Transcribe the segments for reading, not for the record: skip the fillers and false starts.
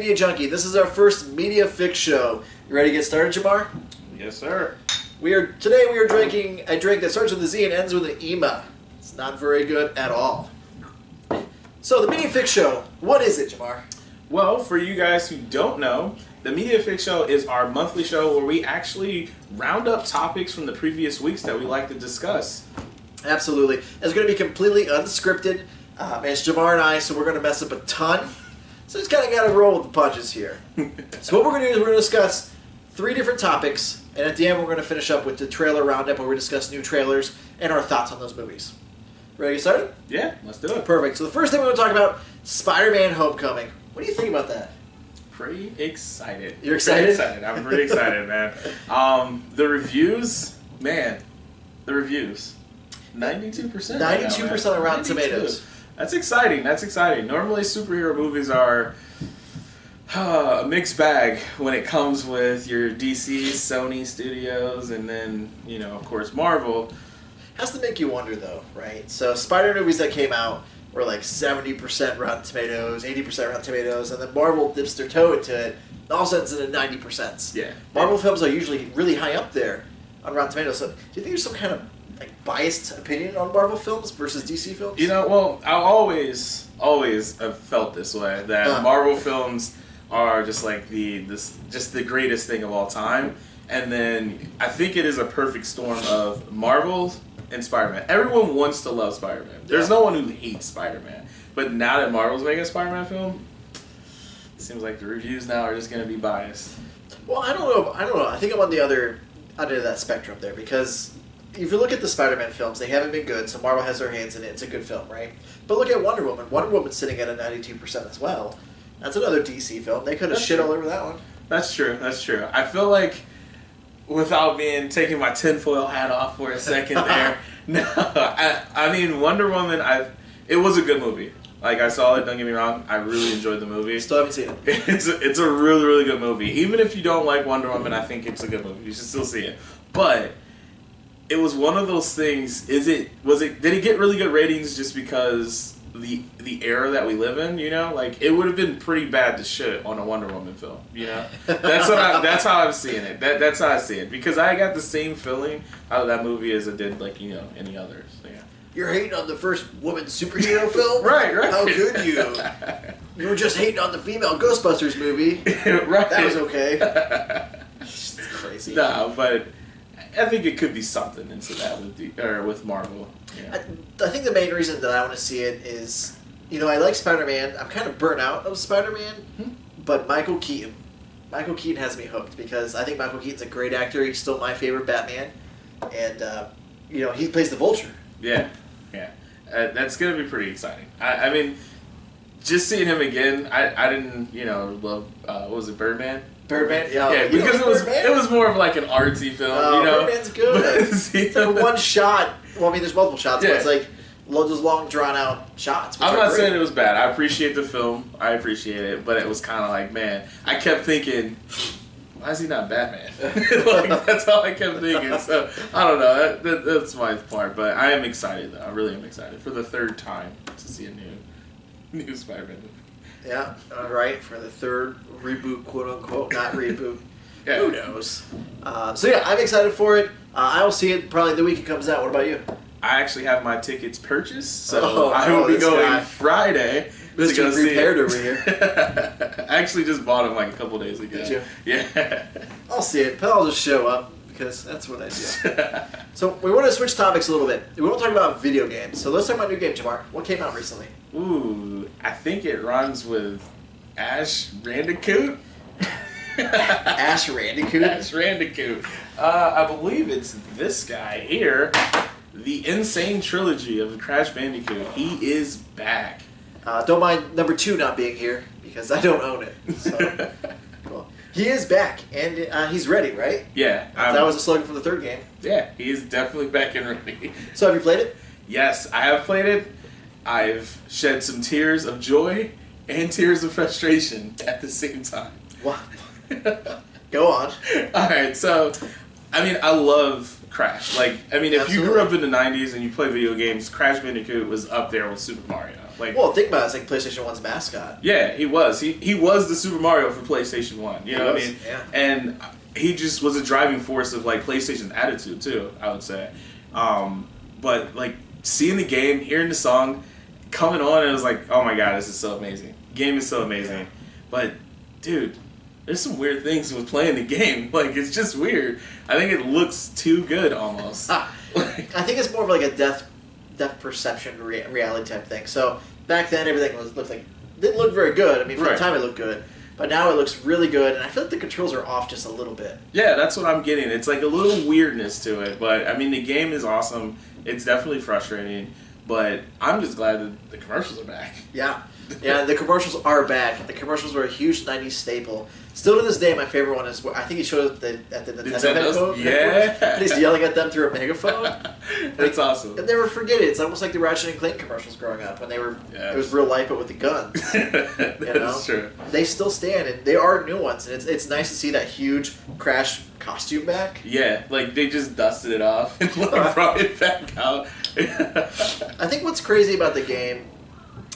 Media Junkie. This is our first Media Fix show. You ready to get started, Jamar? Yes, sir. Today we are drinking a drink that starts with a Z and ends with an EMA. It's not very good at all. So, the Media Fix show, what is it, Jamar? Well, for you guys who don't know, the Media Fix show is our monthly show where we actually round up topics from the previous weeks that we like to discuss. Absolutely. It's going to be completely unscripted. It's Jamar and I, so we're going to mess up a ton. So just kind of got to roll with the punches here. So what we're going to do is we're going to discuss 3 different topics, and at the end we're going to finish up with the trailer roundup where we discuss new trailers and our thoughts on those movies. Ready to get started? Yeah, let's do it. Perfect. So the first thing we're going to talk about, Spider-Man Homecoming. What do you think about that? Pretty excited. You're excited? I'm pretty excited, man. The reviews, man. The reviews. 92%. 92% on Rotten Tomatoes. That's exciting. That's exciting. Normally superhero movies are a mixed bag when it comes with your DC, Sony studios, and then, of course, Marvel. Has to make you wonder, though, right? So Spider movies that came out were like 70% Rotten Tomatoes, 80% Rotten Tomatoes, and then Marvel dips their toe into it, and all of a sudden it's in the 90%. Yeah. Marvel films are usually really high up there on Rotten Tomatoes. So do you think there's some kind of biased opinion on Marvel films versus DC films? Well, I always have felt this way, that Marvel films are just like the greatest thing of all time. And then I think it is a perfect storm of Marvel and Spider-Man. Everyone wants to love Spider-Man. There's no one who hates Spider-Man. But now that Marvel's making a Spider-Man film, it seems like the reviews now are just going to be biased. Well, I don't know. I think I'm on the other end of that spectrum there, because if you look at the Spider-Man films, they haven't been good, so Marvel has their hands in it. It's a good film, right? But look at Wonder Woman. Wonder Woman's sitting at a 92% as well. That's another DC film. They could have shit all over that one. That's true. I feel like, without taking my tinfoil hat off for a second there, no, I mean, Wonder Woman, it was a good movie. Like, I saw it, don't get me wrong, I really enjoyed the movie. Still haven't seen it. It's a really, really good movie. Even if you don't like Wonder Woman, I think it's a good movie. You should still see it. But it was one of those things, did it get really good ratings just because the era that we live in, Like, it would have been pretty bad to shit on a Wonder Woman film, That's how I'm seeing it. That's how I see it. Because I got the same feeling out of that movie as it did, like, any others. Yeah. You're hating on the first woman superhero film? Right. How could you? You were just hating on the female Ghostbusters movie. Right. That was okay. It's crazy. No, but I think it could be something into that with Marvel. Yeah. I think the main reason that I want to see it is, I like Spider-Man. I'm kind of burnt out of Spider-Man, but Michael Keaton has me hooked because I think Michael Keaton's a great actor. He's still my favorite Batman, and he plays the Vulture. Yeah. That's gonna be pretty exciting. I mean, just seeing him again, I didn't love what was it, Birdman? Birdman, yeah, because it was more of like an artsy film, Birdman's good. It's like one shot. Well, I mean, there's multiple shots, but it's like those long, drawn out shots. I'm not saying it was bad. I appreciate the film. I appreciate it, but it was kind of like, man, I kept thinking, why is he not Batman? Like, that's all I kept thinking. So I don't know. That's my part, but I am excited though. I really am excited for the 3rd time to see a new Spider-Man movie. Yeah, right, for the 3rd reboot, quote-unquote, not reboot. Yeah. Who knows? So yeah, I'm excited for it. I will see it probably the week it comes out. What about you? I actually have my tickets purchased, so I will be going Friday to go see it. Over here. I actually just bought them like a couple days ago. Did you? Yeah. I'll see it, but I'll just show up because that's what I do. So we want to switch topics a little bit. We want to talk about video games. So let's talk about a new game, Jamar. What came out recently? Ooh, I think it rhymes with Ash Bandicoot. Ash Bandicoot? Ash Bandicoot. I believe it's this guy here. The n-sane trilogy of Crash Bandicoot. He is back. Don't mind number 2 not being here because I don't own it. So, cool. He is back and he's ready, right? Yeah. That was the slogan for the 3rd game. Yeah, he is definitely back and ready. So have you played it? Yes, I have played it. I've shed some tears of joy and tears of frustration at the same time. Wow. Go on. Alright, so, I mean, I love Crash. Like, I mean, if you grew up in the 90s and you play video games, Crash Bandicoot was up there with Super Mario. Like, well, think about it. It's like PlayStation 1's mascot. Yeah, he was. He was the Super Mario for PlayStation 1. You know what I mean? Yeah. And he just was a driving force of like PlayStation's attitude too, I would say. But like seeing the game, hearing the song, coming on, it was like, oh my god, this is so amazing. Game is so amazing. Yeah. But dude, there's some weird things with playing the game. Like it's just weird. I think it looks too good almost. I think it's more of like a depth perception reality type thing. So back then everything didn't look very good. I mean, for the time it looked good. But now it looks really good, and I feel like the controls are off just a little bit. Yeah, that's what I'm getting. It's like a little weirdness to it, but I mean, the game is awesome. It's definitely frustrating, but I'm just glad that the commercials are back. Yeah. Yeah, the commercials are back. The commercials were a huge 90s staple. Still to this day, my favorite one is, I think he showed it at the Nintendo headphone. Yeah. And he's yelling at them through a megaphone. That's awesome. I'll never forget it. It's almost like the Ratchet and Clank commercials growing up when they were, it was real life but with the guns. That's true. They still stand, and they are new ones, and it's nice to see that huge Crash costume back. Yeah, like they just dusted it off and brought it back out. I think what's crazy about the game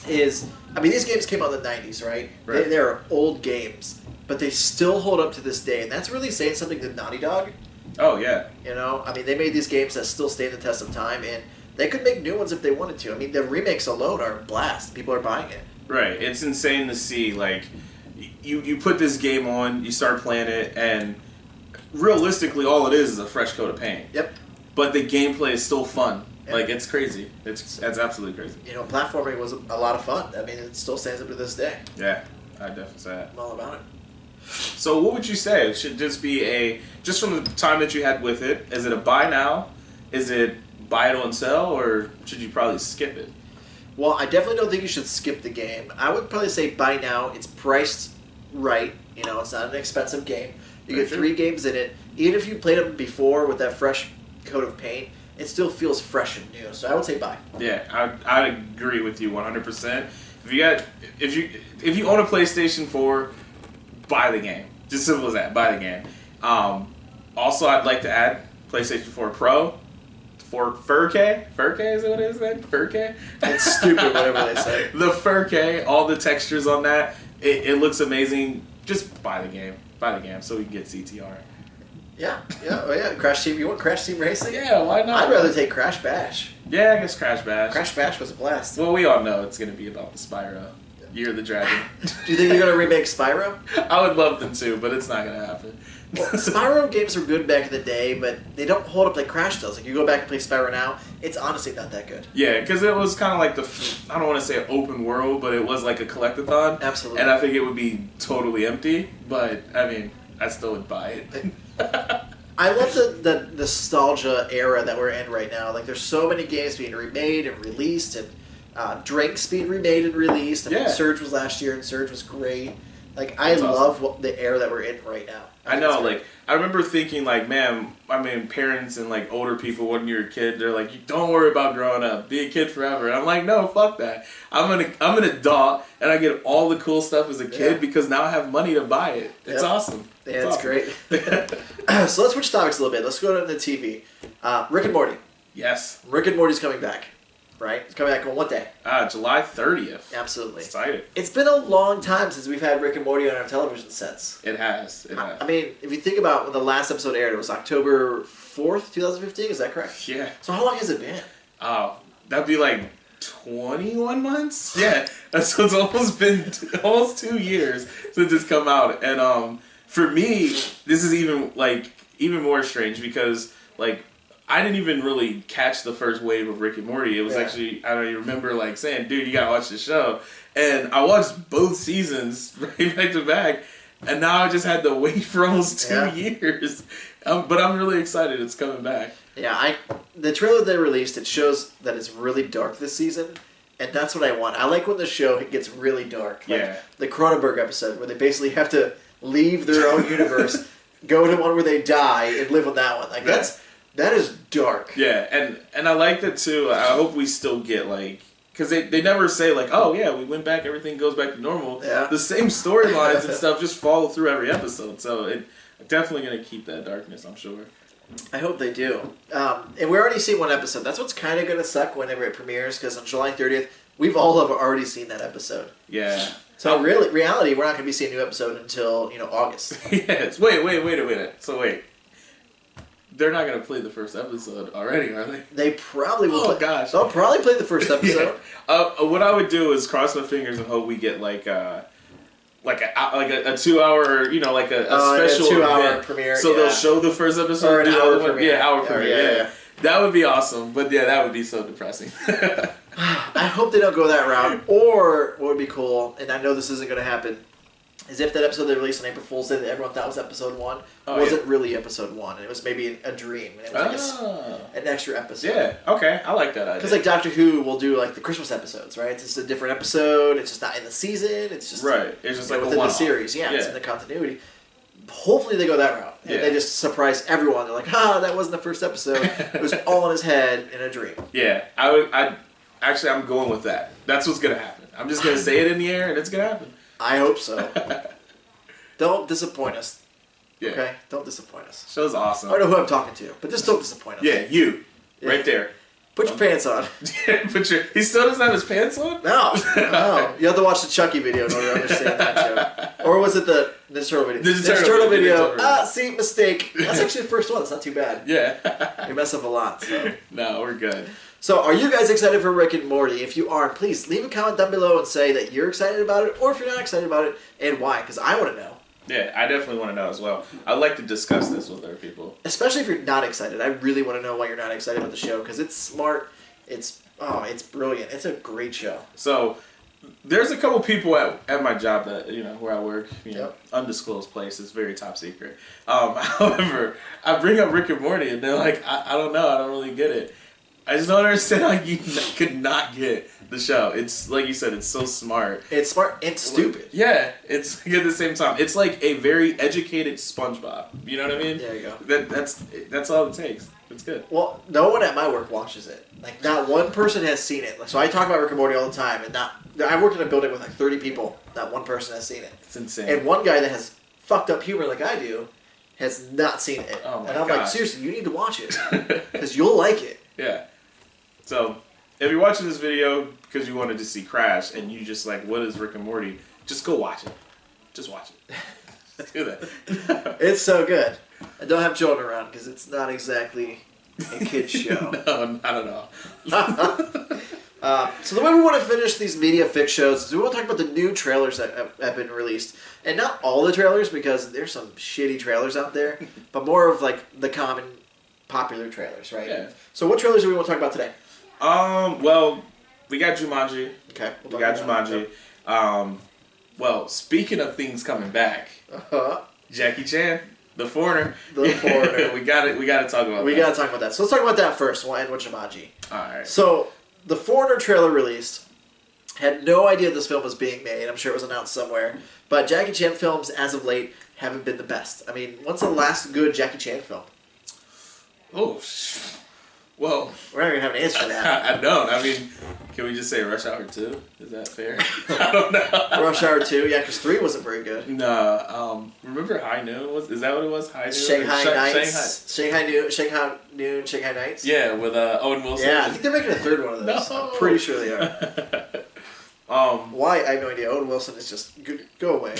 is, I mean, these games came out in the 90s, right? They're old games, but they still hold up to this day, and that's really saying something to Naughty Dog. Oh, yeah. You know, I mean, they made these games that still stand the test of time, and they could make new ones if they wanted to. I mean, the remakes alone are a blast. People are buying it. Right. It's insane to see, like, you put this game on, you start playing it, and realistically, all it is a fresh coat of paint. Yep. But the gameplay is still fun. Yep. Like, it's crazy. That's absolutely crazy. You know, platforming was a lot of fun. I mean, it still stands up to this day. Yeah, I'd definitely say that. I'm all about it. So what would you say? It should just be just from the time that you had with it, is it a buy now? Is it buy it on sale? Or should you probably skip it? Well, I definitely don't think you should skip the game. I would probably say buy now. It's priced right. You know, it's not an expensive game. You get 3 games in it. Even if you played them before with that fresh coat of paint, it still feels fresh and new. So I would say buy. Yeah, I'd agree with you 100%. If you own a PlayStation 4, buy the game. Just simple as that. Buy the game. Also, I'd like to add PlayStation 4 Pro for 4K. 4K is that what it is then? 4K? It's stupid, whatever they say. The 4K, all the textures on that, it looks amazing. Just buy the game. Buy the game so we can get CTR. Yeah. Oh yeah. Crash Team. You want Crash Team Racing? Yeah, why not? I'd rather take Crash Bash. Yeah, I guess Crash Bash. Crash Bash was a blast. Well, we all know it's going to be about the Spyro. Year of the Dragon. Do you think they're going to remake Spyro? I would love them to, but it's not going to happen. Well, Spyro games were good back in the day, but they don't hold up like Crash does. Like, you go back and play Spyro now, it's honestly not that good. Yeah, because it was kind of like I don't want to say an open world, but it was like a collectathon. Absolutely. And I think it would be totally empty, but, I mean, I still would buy it. I love the nostalgia era that we're in right now. Like, there's so many games being remade and released, and Drake's being remade and released. I mean, Surge was last year, and Surge was great. Like, I love the era that we're in right now. I know, like, I remember thinking, like, man, I mean, parents and, like, older people, when you're a kid, they're like, you don't worry about growing up. Be a kid forever. And I'm like, no, fuck that. I'm an adult, and I get all the cool stuff as a kid because now I have money to buy it. It's awesome. Yeah, it's great. So let's switch topics a little bit. Let's go to the TV. Rick and Morty. Yes. Rick and Morty's coming back. Right? It's coming back on what day? July 30th. Absolutely. Excited. It's been a long time since we've had Rick and Morty on our television sets. It has. I mean, if you think about when the last episode aired, it was October 4th, 2015. Is that correct? Yeah. So how long has it been? That'd be like 21 months? Yeah. So it's almost been almost 2 years since it's come out. And for me, this is even more strange because, like, I didn't even really catch the first wave of Rick and Morty. It was actually, I don't even remember, like, saying, dude, you gotta watch the show. And I watched both seasons right back to back, and now I just had to wait for almost 2 years. But I'm really excited it's coming back. Yeah, the trailer they released, it shows that it's really dark this season, and that's what I want. I like when the show gets really dark. Like the Cronenberg episode, where they basically have to leave their own universe, go to one where they die, and live on that one. Like, that is dark. Yeah, and I like that too. I hope we still get, like, because they never say, like, oh yeah, we went back, everything goes back to normal. Yeah. The same storylines and stuff just follow through every episode. So I'm definitely going to keep that darkness, I'm sure. I hope they do. And we already see one episode. That's what's kind of going to suck whenever it premieres, because on July 30th, we've all have already seen that episode. Yeah. So really, reality, we're not going to be seeing a new episode until August. Yes. Wait a minute. So wait. They're not going to play the first episode already, are they? They probably will. Oh gosh. They'll probably play the first episode. What I would do is cross my fingers and hope we get like a 2-hour, like a special 2-hour premiere. So they'll show the first episode or an hour premiere. Yeah, hour premiere. Yeah. That would be awesome. But yeah, that would be so depressing. I hope they don't go that route. Or what would be cool, and I know this isn't going to happen, is if that episode they released on April Fool's Day that everyone thought was episode 1 wasn't really episode 1, and it was maybe a dream, and it was like an extra episode. Yeah, okay, I like that idea. Because like Doctor Who will do like the Christmas episodes, right? It's just a different episode. It's just not in the season. It's just It's just like within the series. Yeah, it's in the continuity. Hopefully they go that route, and they just surprise everyone. They're like, that wasn't the first episode. It was all in his head in a dream. Yeah, I'm going with that. That's what's gonna happen. I'm just gonna say it in the air, and it's gonna happen. I hope so. Don't disappoint us. Yeah. Okay? Don't disappoint us. Show's awesome. I don't know who I'm talking to, but just don't disappoint us. Yeah, you. Yeah. Right there. Put your pants on. He still doesn't have his pants on? No. You have to watch the Chucky video in order to understand that joke. Or was it the Ninja Turtle video? Ninja Turtle video. See, mistake. That's actually the first one. It's not too bad. Yeah. We mess up a lot. So. No, we're good. So, are you guys excited for Rick and Morty? If you are, please leave a comment down below and say that you're excited about it, or if you're not excited about it, and why, because I want to know. Yeah, I definitely want to know as well. I'd like to discuss this with other people. Especially if you're not excited. I really want to know why you're not excited about the show, because it's smart, it's brilliant. It's a great show. So, there's a couple people at my job that, where I work, undisclosed place, it's very top secret. However, I bring up Rick and Morty, and they're like, I don't know, I don't really get it. I just don't understand how you could not get the show. It's like you said, it's so smart. It's smart and stupid. Yeah, it's at the same time. It's like a very educated SpongeBob. You know what I mean? There you go. That's all it takes. It's good. Well, no one at my work watches it. Like, not one person has seen it. So I talk about Rick and Morty all the time, and I work in a building with like 30 people. Not one person has seen it. It's insane. And one guy that has fucked up humor like I do has not seen it. Oh my And I'm gosh. like, seriously, you need to watch it because you'll like it. Yeah. So, if you're watching this video because you wanted to see Crash and you just like, what is Rick and Morty? Just go watch it. Just watch it. Let's do that. It's so good. I don't have children around because it's not exactly a kid's show. No, not at all. So the way we want to finish these media fix shows is we want to talk about the new trailers that have been released. And not all the trailers because there's some shitty trailers out there, but more of like the common popular trailers, right? Yeah. So what trailers do we want to talk about today? Well, we got Jumanji. Okay. We got Jumanji. Well, speaking of things coming back, Jackie Chan, The Foreigner. The Foreigner. we got to talk about that. We got to talk about that. So let's talk about that first. We'll end with Jumanji. Alright. So, The Foreigner trailer released. Had no idea this film was being made. I'm sure it was announced somewhere. But Jackie Chan films, as of late, haven't been the best. I mean, what's the last good Jackie Chan film? Oh, well, we're not going to have an answer for that. I don't. I mean, can we just say Rush Hour 2? Is that fair? I don't know. Rush Hour 2? Yeah, because 3 wasn't very good. No. Remember High Noon? Is that what it was? High Noon? Shanghai Nights. Shanghai Nights? Yeah, with Owen Wilson. Yeah, I think they're making a third one of those. No. I'm pretty sure they are. Why? I have no idea. Owen Wilson is just... Go away.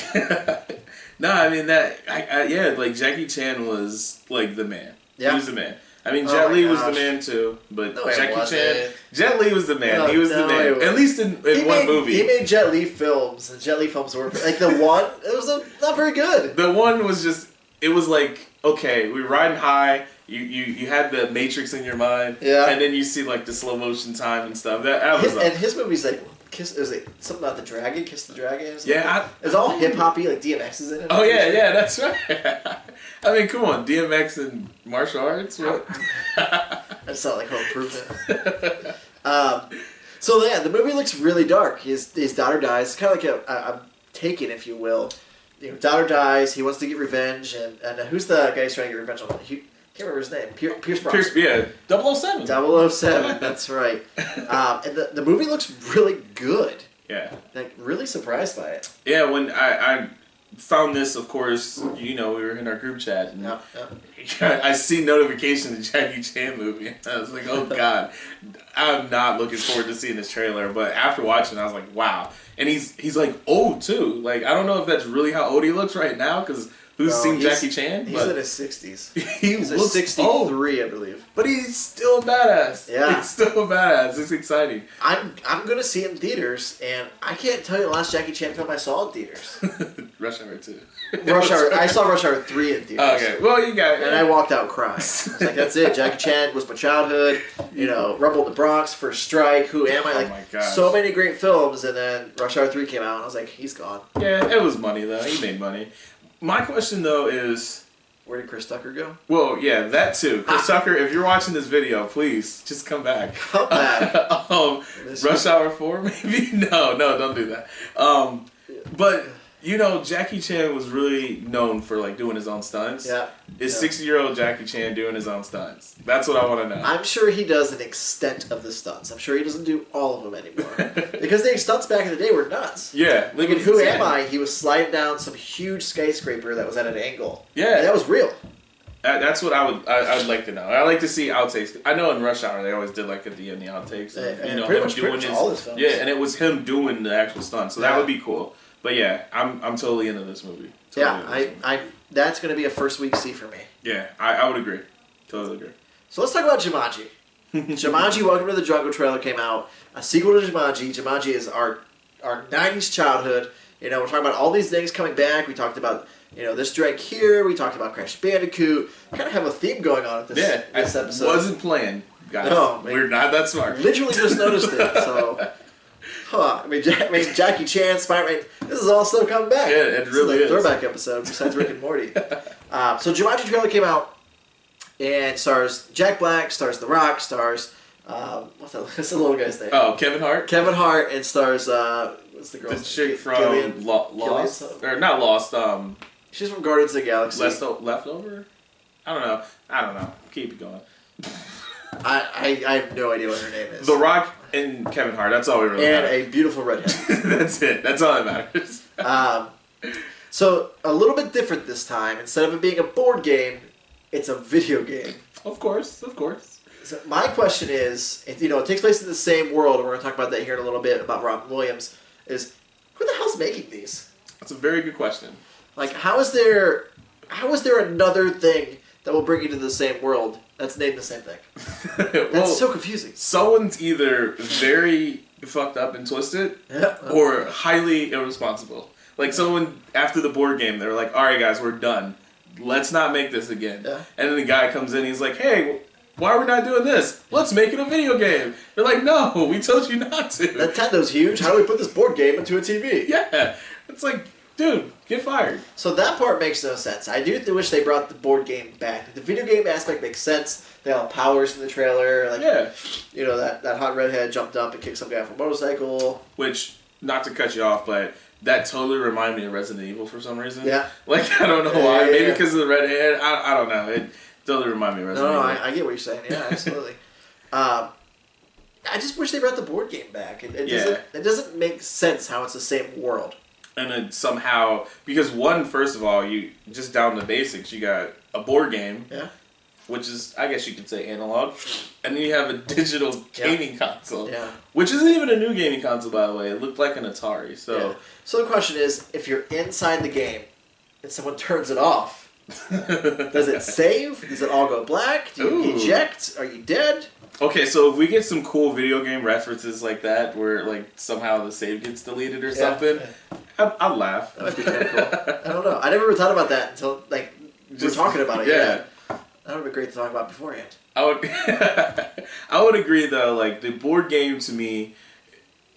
No, I mean, like Jackie Chan was, like, the man. Yeah. He was the man. I mean, Jet Li was the man too, but Jackie Chan, Jet Li was the man. He was the man. At least in one movie. He made Jet Li films, and Jet Li films were like the one. It was not very good. The one was just. It was like, okay, we're riding high. You had the Matrix in your mind, and then you see like the slow motion time and stuff. That was and his movie's like. Is it something about the dragon? Kiss the Dragon? Yeah. It's all hip-hoppy, like DMX is in it. Oh, yeah, that's right. I mean, come on, DMX and martial arts? What? That's not like Home Improvement. So, yeah, the movie looks really dark. His daughter dies. Kind of like a Taken, if you will. Daughter dies, he wants to get revenge, and who's the guy who's trying to get revenge on him? Can't remember his name. Pierce Brosnan. Yeah, 007. 007, that's right. And the movie looks really good. Yeah. Like, really surprised by it. Yeah, when found this, of course, we were in our group chat, and Yep. I see notifications of Jackie Chan movie. I was like, oh god, I'm not looking forward to seeing this trailer. But after watching, I was like, wow. And he's like old too. Like I don't know if that's really how old he looks right now, because who's seen Jackie Chan? He's in his 60s. He's looks 63, old, I believe. but he's still badass. Yeah, he's still a badass. It's exciting. I'm gonna see it in theaters, and I can't tell you the last Jackie Chan film I saw in theaters. Rush Hour 2. Rush Hour. I saw Rush Hour 3 in theaters. Okay, well you got it. And I walked out crying. I was like, that's it. Jackie Chan was my childhood. Rumble in the Bronx, First Strike. Who am I? Like, oh my gosh. so many great films, and then Rush Hour 3 came out, and I was like, he's gone. Yeah, it was money though. He made money. My question though is, where did Chris Tucker go? Well, yeah, that too. Chris Tucker, if you're watching this video, please just come back. Come back. Rush Hour 4, maybe? No, don't do that. But Jackie Chan was really known for like doing his own stunts. Yeah. Is 60-year-old Jackie Chan doing his own stunts? That's what I want to know. I'm sure he does an extent of the stunts. I'm sure he doesn't do all of them anymore. Because the stunts back in the day were nuts. Yeah. Like in Who Am I, he was sliding down some huge skyscraper that was at an angle. Yeah. And that was real. That's what I'd like to know. I like to see outtakes. I know in Rush Hour they always did like at the end the outtakes. And pretty much all his films. Yeah, and it was him doing the actual stunts. So that would be cool. But yeah, I'm totally into this movie. That's going to be a first week see for me. Yeah, I would agree. Totally agree. So let's talk about Jumanji. Jumanji, Welcome to the Jungle trailer came out. A sequel to Jumanji. Jumanji is our 90s childhood. We're talking about all these things coming back. We talked about, this drag here. We talked about Crash Bandicoot. Kind of have a theme going on at this episode. Wasn't planned, guys. No, we're not that smart. Literally just noticed it, so... Jackie Chan, Spiderman, this is all still coming back. Yeah, it really is. Throwback episode, besides Rick and Morty. So Jumanji trailer came out, and stars Jack Black, stars The Rock, stars, what's the little guy's name? Oh, Kevin Hart? Kevin Hart, and stars, what's the girl's name? The chick from Lost? Or not Lost, she's from Guardians of the Galaxy. Leftover? I don't know. Keep it going. I have no idea what her name is. The Rock and Kevin Hart. That's all we really matter. And a beautiful redhead. That's it. That's all that matters. So a little bit different this time. Instead of it being a board game, it's a video game. Of course. So my question is, if, it takes place in the same world, and we're going to talk about that here in a little bit about Robin Williams, is who the hell's making these? That's a very good question. Like, how is there another thing that will bring you to the same world that's named the same thing? That's so confusing. Someone's either very fucked up and twisted, or highly irresponsible. Like someone after the board game, they were like, "All right, guys, we're done. Let's not make this again." Yeah. And then the guy comes in, he's like, "Hey, why are we not doing this? Let's make it a video game." They're like, "No, we told you not to." Nintendo's huge. How do we put this board game into a TV? Yeah, it's like, dude, get fired. So that part makes no sense. I do wish they brought the board game back. The video game aspect makes sense. They all have powers in the trailer. Like, that hot redhead jumped up and kicked some guy off a motorcycle. Which, not to cut you off, but that totally reminded me of Resident Evil for some reason. Yeah. Like, I don't know why. Maybe because of the red hair. I don't know. It totally reminded me of Resident Evil. I get what you're saying. Yeah, absolutely. I just wish they brought the board game back. It doesn't make sense how it's the same world. And then somehow, because first of all, you just down the basics, you got a board game, which is, I guess you could say, analog, and then you have a digital gaming console, which isn't even a new gaming console, by the way. It looked like an Atari. So the question is, if you're inside the game and someone turns it off, does it save? Does it all go black? Do you eject? Are you dead? Okay, so if we get some cool video game references like that, where like somehow the save gets deleted or something, I'll laugh. That would be kind of cool. I don't know. I never thought about that until we're talking about it. Yeah, that would be great to talk about beforehand. I would agree though. Like the board game to me,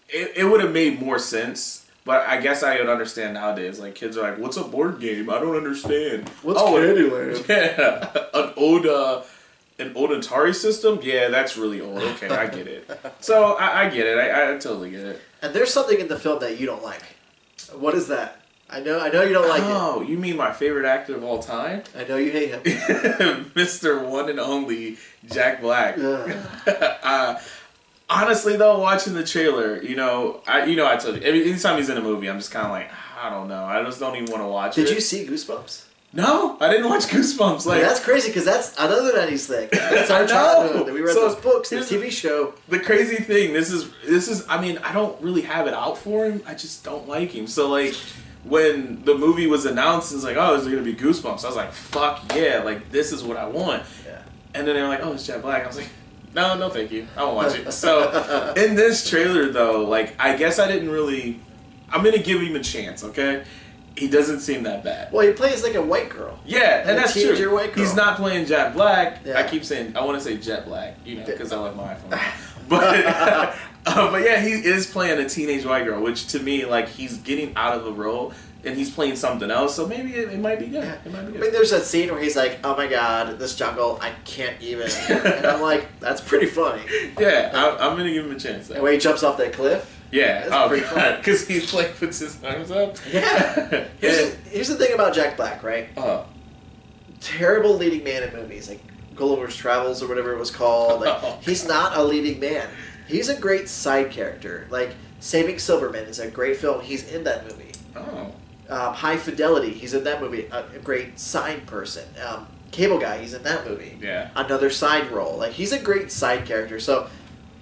it would have made more sense. But I guess I would understand nowadays. Like kids are like, "What's a board game? I don't understand." What's Candyland? Yeah, an old Atari system? Yeah, that's really old. Okay, I get it. So, I get it. I totally get it. And there's something in the film that you don't like. What is that? I know you don't like it. Oh, you mean my favorite actor of all time? I know you hate him. Mr. One and Only Jack Black. Honestly, though, watching the trailer, I told you, anytime he's in a movie, I'm just kind of like, I don't know. I just don't even want to watch it. Did you see Goosebumps? No, I didn't watch Goosebumps. Like, that's crazy because that's another 90s thing. That's our childhood. That we read those books, the TV show. The crazy thing, this is. I mean, I don't really have it out for him. I just don't like him. So like, when the movie was announced, it's like, oh, is there gonna be Goosebumps? I was like, fuck yeah! Like this is what I want. Yeah. And then they're like, oh, it's Jack Black. I was like, no, thank you. I won't watch it. So in this trailer, though, like I guess I didn't really. I'm gonna give him a chance. Okay. He doesn't seem that bad. Well, he plays like a white girl. Yeah, and that's true. White girl. He's not playing Jack Black. Yeah. I keep saying, I want to say Jet Black, because I like my iPhone. But yeah, he is playing a teenage white girl, which to me, like, he's getting out of the role and he's playing something else. So maybe it might be good. Yeah. It might be good. I mean, there's that scene where he's like, "Oh my god, this jungle, I can't even." And I'm like, "That's pretty funny." Yeah, I'm gonna give him a chance. And when he jumps off that cliff. Yeah, because he like puts his arms up. Yeah. Here's the thing about Jack Black, right? Terrible leading man in movies, like Gulliver's Travels or whatever it was called. Like, he's not a leading man. He's a great side character. Like Saving Silverman is a great film. He's in that movie. High Fidelity, he's in that movie. A great side person. Cable Guy, he's in that movie. Yeah. Another side role. Like he's a great side character. So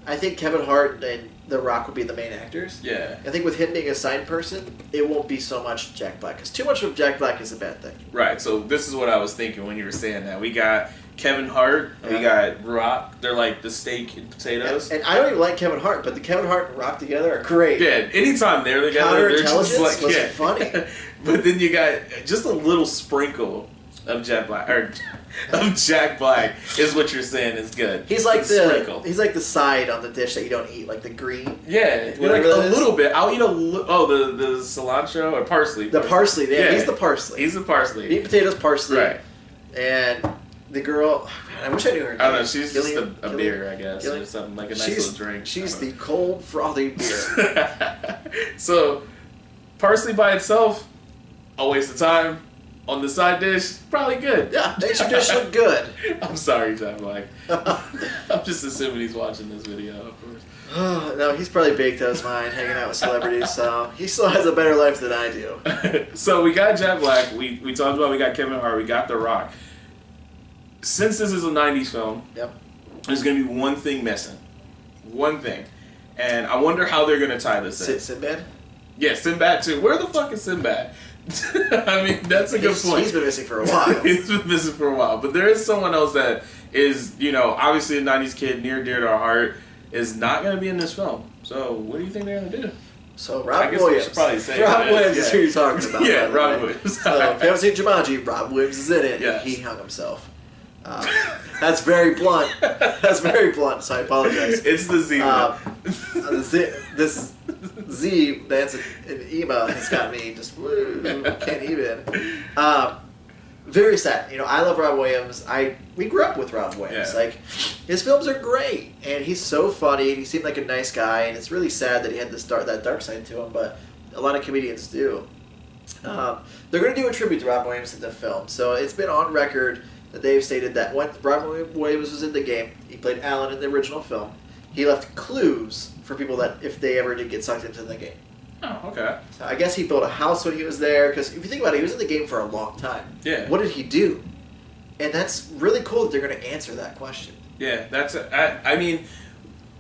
I think Kevin Hart and The Rock would be the main actors. Yeah. I think with him being a side person, it won't be so much Jack Black. Because too much of Jack Black is a bad thing. Right, so this is what I was thinking when you were saying that. We got Kevin Hart, we got Rock. They're like the steak and potatoes. And I don't even like Kevin Hart, but the Kevin Hart and Rock together are great. Yeah, anytime they're together, they're just like, was funny. But then you got just a little sprinkle of Jack Black, Jack Black is what you're saying is good. He's like the side on the dish that you don't eat, like the green. Yeah, like a little bit. I'll eat the cilantro or parsley. The parsley, yeah. He's the parsley. He's the parsley. Meat, potatoes, parsley. Right. And the girl, I wish I knew her name. I don't know. She's just a beer, I guess, or something like a nice little drink. She's the cold, frothy beer. So, parsley by itself, a waste of time. On the side dish, probably good. Yeah, makes your dish look good. I'm sorry, Jack Black. I'm just assuming he's watching this video, of course. No, he's probably baked out his mind hanging out with celebrities, so he still has a better life than I do. So we got Jack Black. We talked about we got Kevin Hart. We got The Rock. Since this is a 90s film, there's going to be one thing missing. One thing. And I wonder how they're going to tie this in. Sinbad? Yeah, Sinbad too. Where the fuck is Sinbad? I mean, that's a good point. He's been missing for a while. He's been missing for a while. But there is someone else that is, obviously a 90s kid, near dear to our heart, is not going to be in this film. So, what do you think they're going to do? So, Rob Williams. Rob Williams is who you're talking about. Yeah, Rob Williams. So, if you haven't seen Jumanji, Rob Williams is in it. Yes. He hung himself. That's very blunt. That's very blunt, so I apologize. It's the Z. This Z that's an email has got me just can't even. Very sad. I love Rob Williams. We grew up with Rob Williams. Yeah. Like his films are great, and he's so funny, and he seemed like a nice guy. And it's really sad that he had that dark side to him, but a lot of comedians do. They're going to do a tribute to Rob Williams in the film, so it's been on record that they've stated that when Rob Williams was in the game, he played Alan in the original film. He left clues for people that if they ever did get sucked into the game. Oh, okay. So I guess he built a house when he was there, because if you think about it, he was in the game for a long time. Yeah. What did he do? And that's really cool that they're going to answer that question. Yeah, I mean,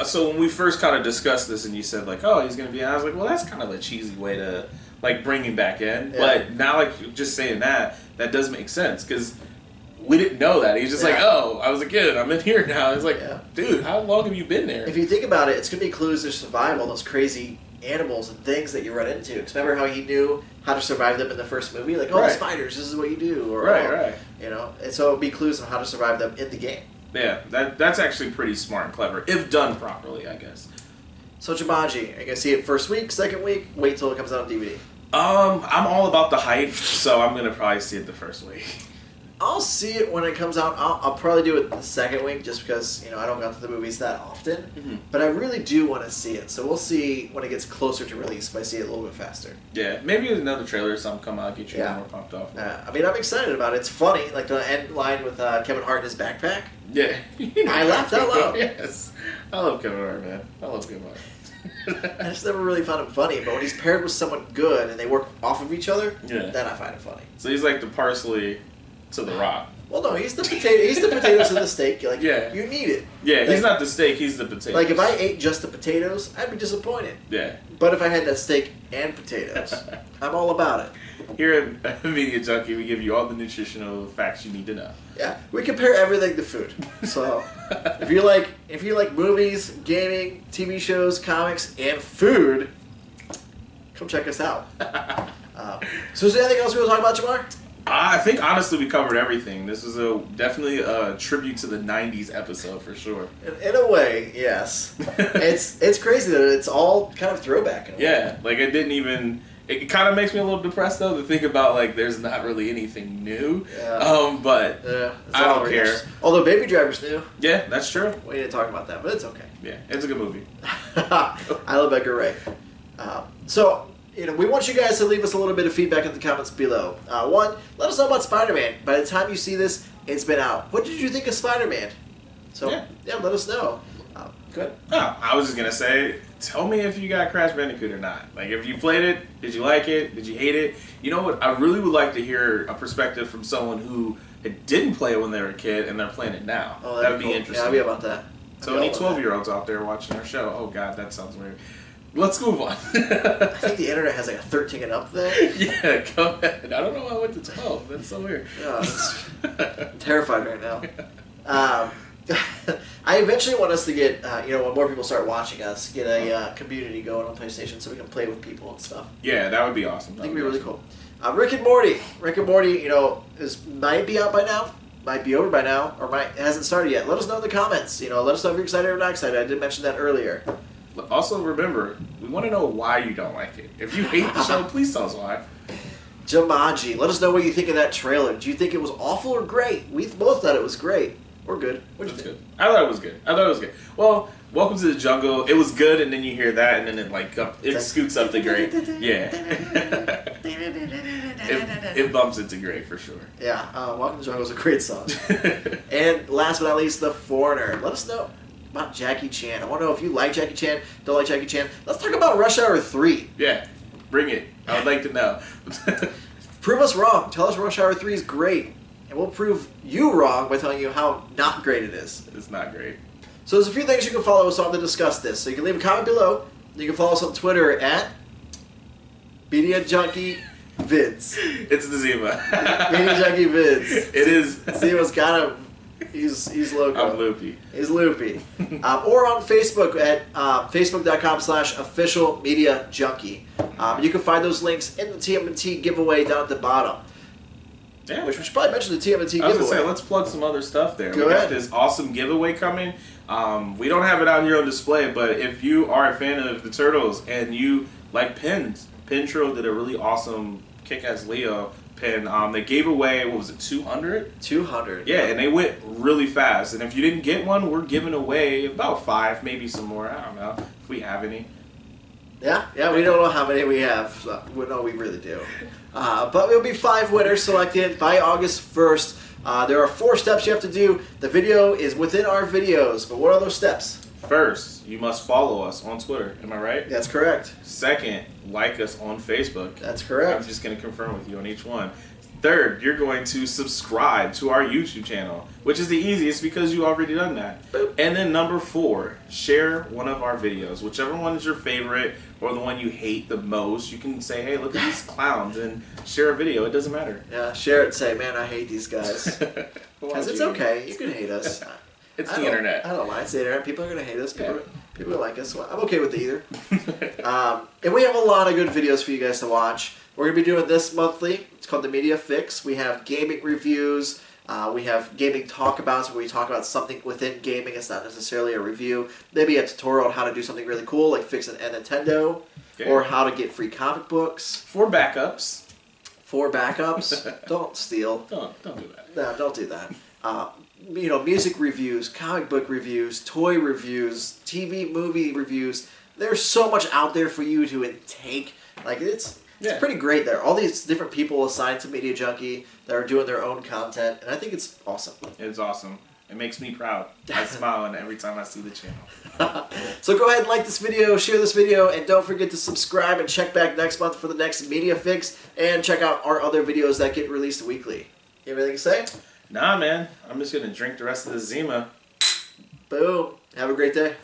so when we first kind of discussed this and you said, like, oh, he's going to be, I was like, well, that's kind of a cheesy way to, like, bring him back in. Yeah. But now, like, just saying that does make sense, because we didn't know that. He's just like, oh, I was a kid. I'm in here now. It's like, dude, how long have you been there? If you think about it, it's going to be clues to survive all those crazy animals and things that you run into. Because remember how he knew how to survive them in the first movie? Like, the spiders, this is what you do. Or, right. And so it would be clues on how to survive them in the game. Yeah, that's actually pretty smart and clever, if done properly, I guess. So Jumanji, I can see it first week, second week, wait till it comes out on DVD. I'm all about the hype, so I'm going to probably see it the first week. I'll see it when it comes out. I'll probably do it the second week just because, you know, I don't go to the movies that often. Mm-hmm. But I really do want to see it. So we'll see when it gets closer to release if I see it a little bit faster. Yeah, maybe another trailer or something come out, get you more pumped off. I mean, I'm excited about it. It's funny. Like the end line with Kevin Hart in his backpack. Yeah. I laughed out loud. Yes. I love Kevin Hart, man. I love Kevin Hart. I just never really found him funny, but when he's paired with someone good and they work off of each other, then I find it funny. So he's like the parsley to the rock. Well, no, he's the potato. He's the potatoes to the steak. Like, you need it. Yeah, like, he's not the steak. He's the potatoes. Like if I ate just the potatoes, I'd be disappointed. Yeah. But if I had that steak and potatoes, I'm all about it. Here at Media Junkie, we give you all the nutritional facts you need to know. Yeah, we compare everything to food. So if you like movies, gaming, TV shows, comics, and food, come check us out. So is there anything else we want to talk about, Jamar? I think honestly we covered everything. This is definitely a tribute to the '90s episode for sure. In a way, yes. it's crazy that it's all kind of throwback. In a way. Like it didn't even. It kind of makes me a little depressed though to think about like there's not really anything new. But I don't care. Although Baby Driver's new. Yeah, that's true. We didn't talk about that, but it's okay. Yeah, it's a good movie. I love Edgar Wright. So. You know, we want you guys to leave us a little bit of feedback in the comments below. One, let us know about Spider-Man. By the time you see this, it's been out. What did you think of Spider-Man? So, let us know. Go ahead. Oh, I was just going to say, tell me if you got Crash Bandicoot or not. Like, if you played it, did you like it? Did you hate it? You know what? I really would like to hear a perspective from someone who didn't play it when they were a kid and they're playing it now. Oh, that would cool. be interesting. Yeah, I'll be about that. So any 12-year-olds out there watching our show, oh, God, that sounds weird. Let's move on. I think the internet has like a 13 and up thing. Yeah, go ahead. I don't know why I went to 12. That's so weird. I'm terrified right now. I eventually want us to get, when more people start watching us, get a community going on PlayStation so we can play with people and stuff. Yeah, that would be awesome. I think it'd be really cool. Rick and Morty. Rick and Morty, might be out by now, might be over by now, or hasn't started yet. Let us know in the comments. Let us know if you're excited or not excited. I did mention that earlier. Also, remember, we want to know why you don't like it. If you hate the show, please tell us why. Jumanji. Let us know what you think of that trailer. Do you think it was awful or great? We both thought it was great. Or good. What did you think? I thought it was good. Well, Welcome to the Jungle. It was good, and then you hear that, and then it scoots up to great. Yeah. it bumps into great for sure. Yeah. Welcome to the Jungle is a great song. And last but not least, The Foreigner. Let us know about Jackie Chan. I want to know if you like Jackie Chan, don't like Jackie Chan. Let's talk about Rush Hour 3. Yeah, bring it. I would like to know. Prove us wrong. Tell us Rush Hour 3 is great. And we'll prove you wrong by telling you how not great it is. It's not great. So there's a few things you can follow us on to discuss this. So you can leave a comment below. You can follow us on Twitter at Media Junkie Vids. It's the Zima. Media Junkie Vids. It is. Zima's got him. He's loco. I'm loopy. He's loopy. Or on Facebook at facebook.com/official media junkie. You can find those links in the TMNT giveaway down at the bottom. Yeah. Which we should probably mention the TMNT giveaway. I was going to say, let's plug some other stuff there. Go we ahead. got this awesome giveaway coming. We don't have it out here on display, but if you are a fan of the Turtles and you like pins, Pintro did a really awesome Kick-Ass Leo pin. They gave away, 200? 200. Yeah, and they went really fast. And if you didn't get one, we're giving away about 5, maybe some more. I don't know if we have any. Yeah, we don't know how many we have. So, no, we really do. But it'll be 5 winners selected by August 1st. There are 4 steps you have to do. The video is within our videos, but what are those steps? First, you must follow us on Twitter. Am I right? That's correct. Second, like us on Facebook. That's correct. I'm just going to confirm with you on each one. Third, you're going to subscribe to our YouTube channel, which is the easiest because you already done that. Boop. And then number 4, share one of our videos. Whichever one is your favorite or the one you hate the most, you can say, hey, look at these clowns, and share a video. It doesn't matter. Yeah, share it and say, man, I hate these guys. Because it's okay. You can hate us. It's the internet. I don't mind. It's the internet. People are going to hate us. People like us. Well, I'm okay with either. And we have a lot of good videos for you guys to watch. We're going to be doing this monthly. It's called The Media Fix. We have gaming reviews. We have gaming talkabouts where we talk about something within gaming. It's not necessarily a review. Maybe a tutorial on how to do something really cool, like fix a Nintendo, or how to get free comic books. 4 backups. 4 backups. Don't steal. Don't do that. No, don't do that. Music reviews, comic book reviews, toy reviews, TV movie reviews. There's so much out there for you to intake. Like it's pretty great there. All these different people assigned to Media Junkie that are doing their own content, and I think it's awesome. It's awesome. It makes me proud. I smile every time I see the channel. So go ahead and like this video, share this video, and don't forget to subscribe and check back next month for the next Media Fix, and check out our other videos that get released weekly. You have anything to say? Nah, man. I'm just going to drink the rest of the Zima. Boom. Have a great day.